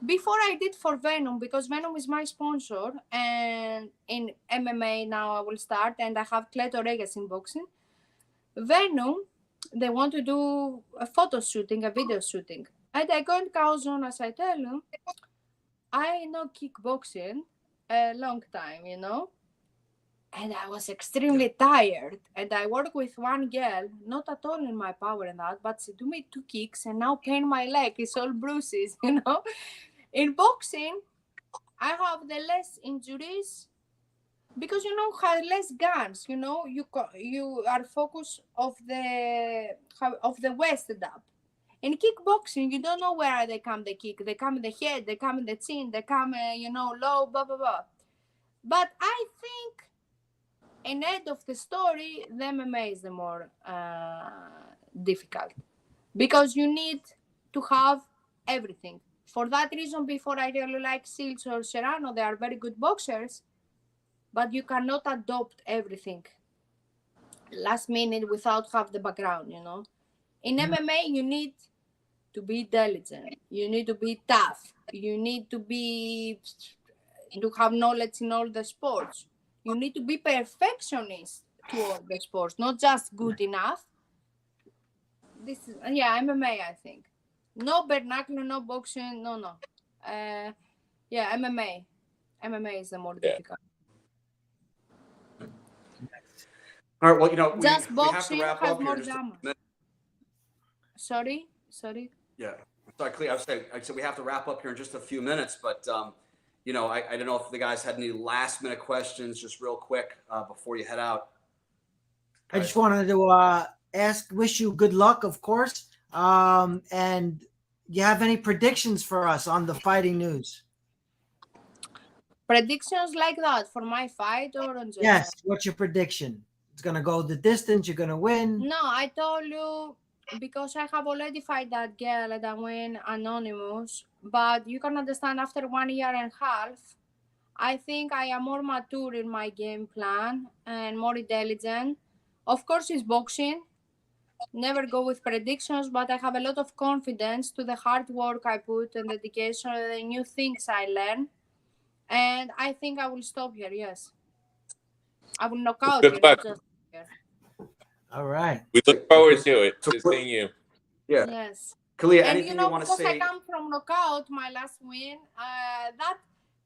Before I did for Venom, because Venom is my sponsor, and in MMA now I will start, and I have Cleto Reyes in boxing. Venom, they want to do a photo shooting, a video shooting. And I go in Calzone, as I tell you, I know kickboxing a long time, and I was extremely tired. And I work with one girl, not at all in my power and that, but she do me 2 kicks and now pain my leg. It's all bruises, In boxing, I have the less injuries, because have less guns. You are focused of the waist up. In kickboxing, you don't know where they come the kick. They come in the head, they come in the chin, they come low, blah blah blah. But I think in end of the story, the MMA is the more difficult, because you need to have everything. For that reason, before I really like Shields or Serrano, they are very good boxers, but you cannot adopt everything last minute without have the background, In MMA, you need to be diligent. You need to be tough. You need to have knowledge in all the sports. You need to be perfectionist to all the sports, not just good enough. This is MMA, I think. No vernacular, no boxing, no. MMA. MMA is the more difficult. All right. Well, just we boxing have to wrap has up more here. drama. Sorry. Yeah. Sorry, Kallia. I said we have to wrap up here in just a few minutes, but I don't know if the guys had any last minute questions, just real quick before you head out. I just wanted to wish you good luck, of course. And you have any predictions for us on the fighting news? Predictions like that for my fight or on general? Yes. What's your prediction? It's gonna go the distance. You're gonna win. No, I told you, because I have already fight that girl that win anonymous. But you can understand, after 1 year and a half, I think I am more mature in my game plan and more intelligent. Of course, it's boxing. never go with predictions, but I have a lot of confidence to the hard work I put and dedication and the new things I learn. And I think I will stop here. Yes, I will knock out Good here, luck. not just here. All right. We look forward to it, to seeing you. Yeah. Yes. Kallia, And anything you want to because I say? come from knockout, my last win, that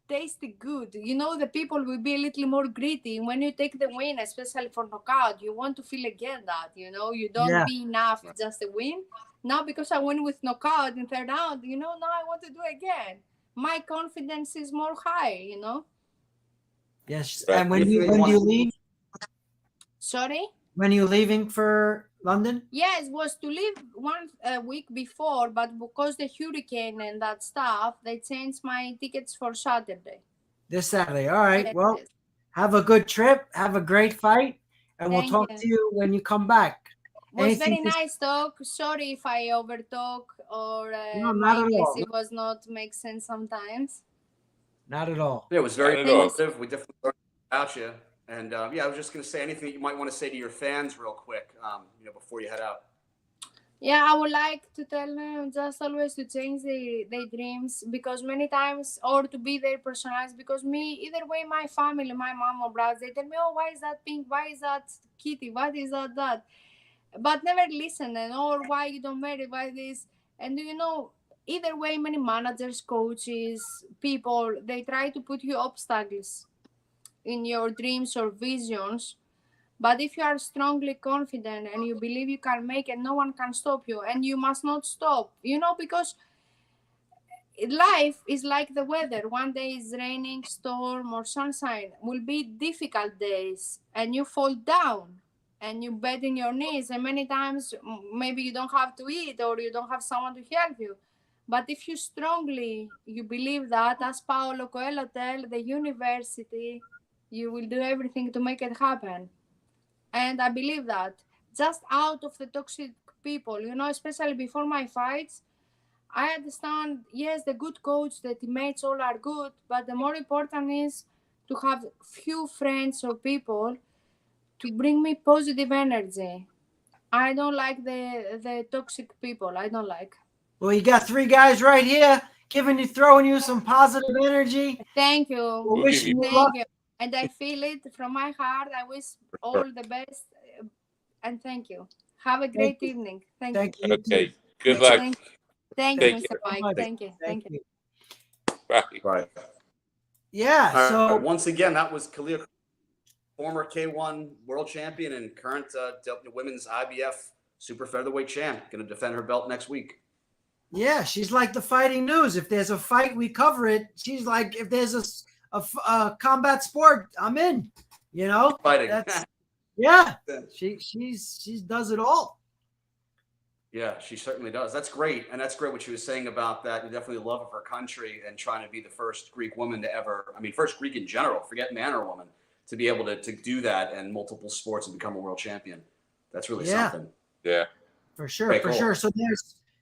tasted good. The people will be a little more greedy when you take the win, especially for knockout. You want to feel again that, you don't Yeah. be enough just a win. Now, because I win with knockout in third round, now I want to do again. My confidence is more high, Yes. Right. And when do you leave? Sorry? When are you leaving for London? Yes, was to leave 1 week before, but because the hurricane and that stuff, they changed my tickets for Saturday. This Saturday. All right. Yes, Well, yes. have a good trip. Have a great fight. And we'll Thank talk you. to you when you come back. Was Anything very nice talk. Sorry if I overtalk or No, my not at English all. it was not make sense sometimes. Not at all. Yeah, it was very Not at all. positive. We definitely learned about you. And yeah, I was just going to say anything that you might want to say to your fans real quick, before you head out. Yeah, I would like to tell them just always to change their dreams, because many times, or to be their personalized, because me, either way, my family, my mom or brothers, they tell me, oh, why is that pink? Why is that kitty? What is that? But never listen, or why you don't marry, why this. And either way, many managers, coaches, people, they try to put you obstacles in your dreams or visions. But if you are strongly confident and you believe you can make it, no one can stop you, and you must not stop, because life is like the weather. One day is raining, storm, or sunshine. Will be difficult days, and you fall down and you bend in your knees, and many times maybe you don't have to eat or you don't have someone to help you. But if you believe that, as Paulo Coelho tell the university, you will do everything to make it happen. And I believe that, just out of the toxic people, especially before my fights, I understand, yes, the good coach, the teammates all are good, but the more important is to have few friends or people to bring me positive energy. I don't like the toxic people. I don't like. Well, you got 3 guys right here throwing you some positive energy. Thank you. We're We'll give wishing you- you luck. Thank you. And I feel it from my heart. I wish all the best. And thank you. Have a great evening. Thank you. Thank you. Okay. Good luck. Thank Take you, Mr. care. Mike. Thank you. Thank you. Bye. Right. Yeah. All right. So Once again, that was Kallia, former K1 world champion and current women's IBF super featherweight champ. Going to defend her belt next week. yeah, she's like the fighting news. If there's a fight, we cover it. She's like, if there's a combat sport, I'm in. Fighting. That's yeah. She does it all. Yeah, she certainly does. That's great. And that's great what she was saying about that. And definitely the love of her country and trying to be the first Greek woman to ever, first Greek in general, forget man or woman, to be able to do that in multiple sports and become a world champion. That's really something. Yeah. For sure, Very for cool. sure.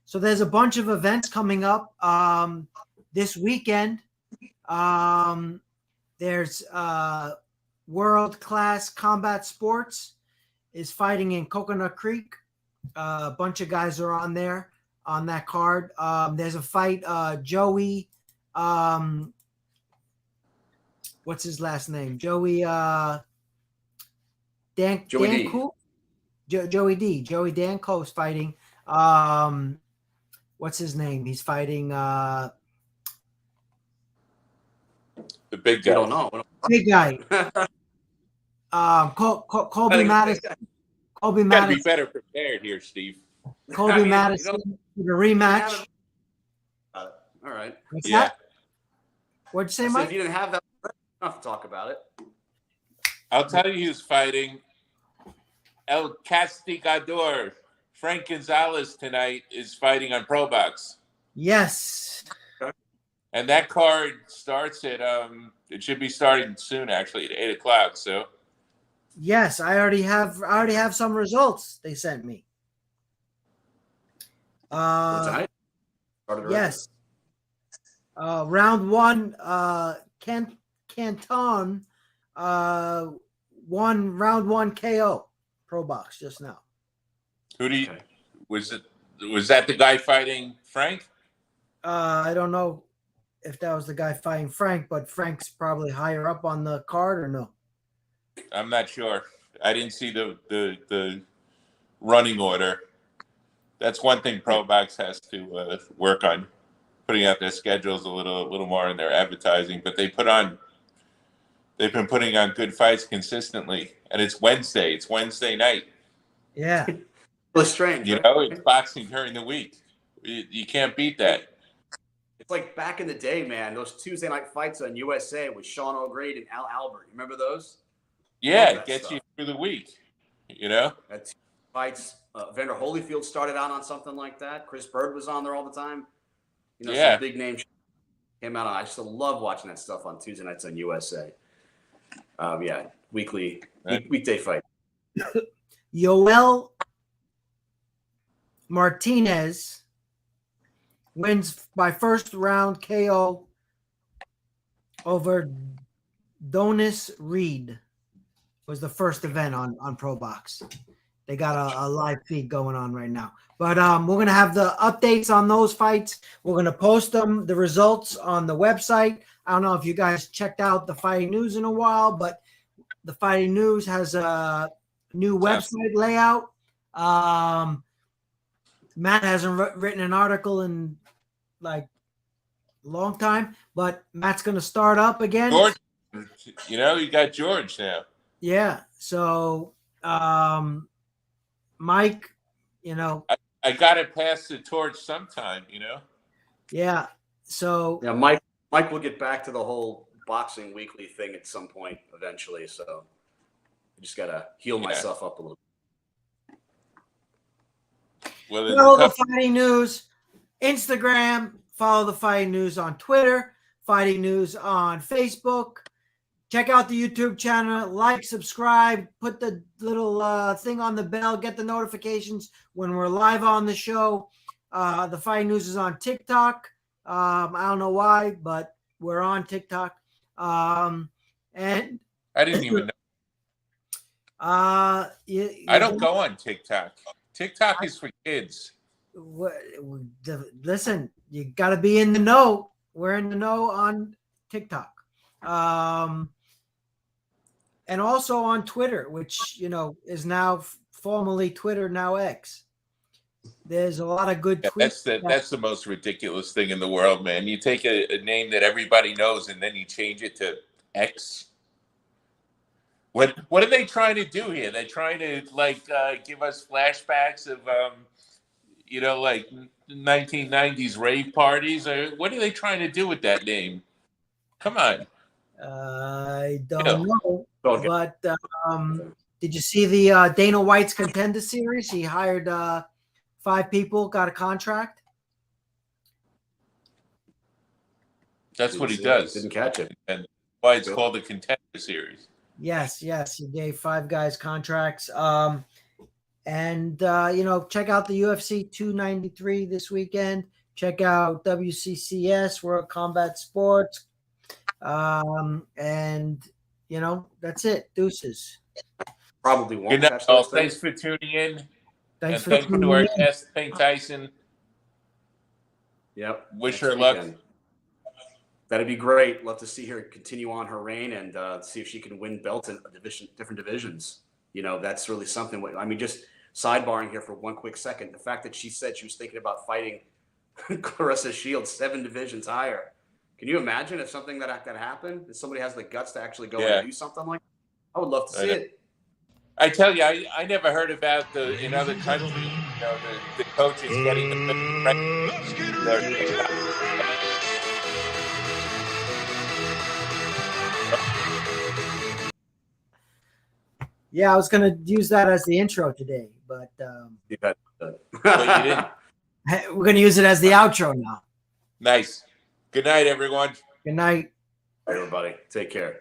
So there's a bunch of events coming up this weekend. There's World Class Combat Sports is fighting in Coconut Creek. A bunch of guys are on there on that card. There's a fight. Joey, what's his last name? Joey Danko. Joey D. Joey Danko's fighting. What's his name? He's fighting The big guy. We don't know. big guy. Colby Madison. Colby You gotta be Madison. better prepared here, Steve. Colby Madison for the rematch. All right. What's Yeah. that? What'd you say, So Mike? if you didn't have that, enough to talk about it. I'll tell you who's fighting. El Castigador. Frank Gonzalez tonight is fighting on Pro Box. Yes. And that card starts at it should be starting soon, actually, at 8:00. So Yes, I already have some results they sent me. Tonight? Started already? Yes. Round 1, Canton won round 1 KO Pro Box just now. Who do you Okay. was that the guy fighting Frank? I don't know if that was the guy fighting Frank, but Frank's probably higher up on the card or no? I'm not sure. I didn't see the running order. That's one thing ProBox has to work on, putting out their schedules a little more in their advertising. But they've been putting on good fights consistently, and it's Wednesday. It's Wednesday night. Yeah. It's strange, You right? know, it's boxing during the week. You can't beat that. It's like back in the day, man. Those Tuesday night fights on USA with Sean O'Grady and Al Albert. You remember those? Yeah, Love it that gets stuff. you through the week. You know? That fights. Vander Holyfield started out on something like that. Chris Bird was on there all the time. You know, Yeah. some big names came out. I still love watching that stuff on Tuesday nights on USA. Yeah, weekday fight. Yoel Martinez wins by first round KO over Donis Reed. Was the first event on ProBox. They got a live feed going on right now. But we're going to have the updates on those fights. We're going to post them, the results on the website. I don't know if you guys checked out the Fighting News in a while, but the Fighting News has a new website layout. Matt hasn't written an article in like a long time, but Matt's going to start up again. George, you know, you got George now. Yeah. So, Mike, you know, I got to pass the torch sometime, you know? yeah. So, Yeah, Mike will get back to the whole boxing weekly thing at some point eventually. So I just got to heal myself up a little. Well, follow the Fighting News Instagram, follow the Fighting News on Twitter, Fighting News on Facebook. Check out the YouTube channel, like, subscribe, put the little thing on the bell, get the notifications when we're live on the show. The Fighting News is on TikTok. I don't know why, but we're on TikTok. And I didn't even know. I don't go on TikTok. TikTok is for kids. Listen, you got to be in the know. We're in the know on TikTok. And also on Twitter, which, you know, is now formerly Twitter, now X. There's a lot of good tweets. That's the most ridiculous thing in the world, man. You take a name that everybody knows and then you change it to X. What are they trying to do here? They're trying to give us flashbacks of you know, like 1990s rave parties, or what are they trying to do with that name? Come on. I don't know. But did you see the Dana White's Contender Series? He hired 5 people, got a contract. That's what he does. Didn't catch it. And why it's called the Contender Series. Yes. He gave 5 guys contracts. And you know, check out the UFC 293 this weekend. Check out WCCS, World Combat Sports. And you know, that's it. Deuces. Probably won't. Good night, all. Thanks for tuning in. Thanks and thank you to our guest, Pink Tyson. Yep. Wish her luck. That'd be great. Love to see her continue on her reign and see if she can win belts in different divisions. You know, that's really something. I mean, just sidebarring here for one quick second. The fact that she said she was thinking about fighting Clarissa Shields 7 divisions higher. Can you imagine if something that happened? If somebody has the guts to actually go and do something like that? I would love to see it. I tell you, I never heard about in other countries, you know, the coaches getting Yeah, I was going to use that as the intro today, but you didn't. We're going to use it as the outro now. Nice. Good night, everyone. Good night. Everybody, take care.